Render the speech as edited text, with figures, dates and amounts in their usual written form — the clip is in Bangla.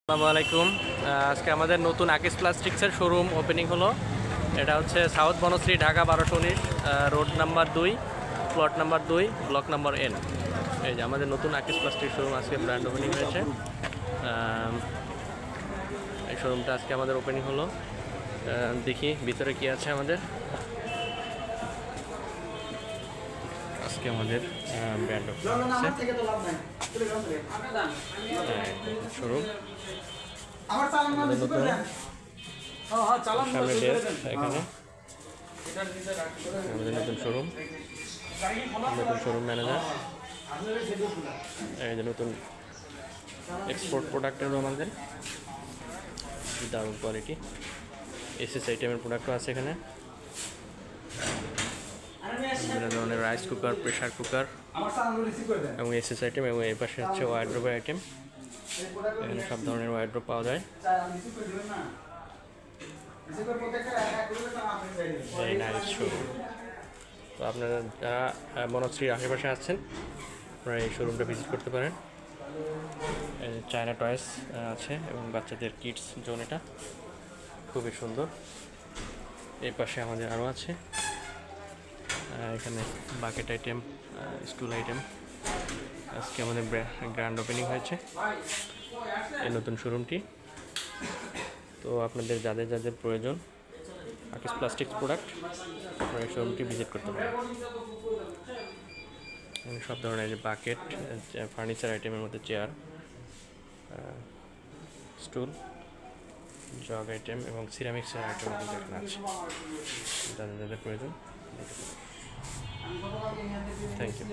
আসসালামু আলাইকুম। আজকে আমাদের নতুন আকিস প্লাস্টিক্সের শোরুম ওপেনিং হলো। এটা হচ্ছে south Banasree, Dhaka 1219, road number 2, plot number 2, block number N। এই যে আমাদের নতুন আকিস প্লাস্টিক শোরুম আজকে ব্র্যান্ড ওপেনিং হয়েছে। এই শোরুমটা আজকে আমাদের ওপেনিং হলো। দেখি ভিতরে কি আছে আমাদের। আজকে আমাদের ব্র্যান্ড ওপেনিং হচ্ছে শোরুম। সামনে ডেস্ক, এখানে আমাদের নতুন শোরুম, ম্যানেজার। এই যে নতুন এক্সপোর্ট প্রোডাক্টের আমাদের দারুণ কোয়ালিটি। এসএস আইটেমের প্রোডাক্টও আছে এখানে। বিভিন্ন ধরনের রাইস কুকার, প্রেশার কুকার এবং এসএস আইটেম, এবং এই পাশে হচ্ছে ওয়ারড্রোবের আইটেম। এখানে সব ধরনের ওয়ারড্রোব পাওয়া যায়। এই নাইস শোরুম। তো আপনারা যারা বনশ্রীর আশেপাশে আছেন, আপনারা এই শোরুমটা ভিজিট করতে পারেন। চায়না টয়েস আছে এবং বাচ্চাদের কিডস জোন, এটা খুবই সুন্দর। এই পাশে আমাদের আরও আছে, এখানে বাকেট আইটেম, স্টুল আইটেম। আজকে আমাদের গ্র্যান্ড ওপেনিং হয়েছে এই নতুন শোরুমটি। তো আপনাদের যাদের যাদের প্রয়োজন আকিস প্লাস্টিক্স প্রোডাক্ট, আপনারা এই শোরুমটি ভিজিট করতে পারেন। সব ধরনের বাকেট, ফার্নিচার আইটেমের মধ্যে চেয়ার, স্টুল, জগ আইটেম এবং সিরামিক্সের আইটেম কিন্তু এখানে আছে। যাদের যাদের প্রয়োজন। Thank you.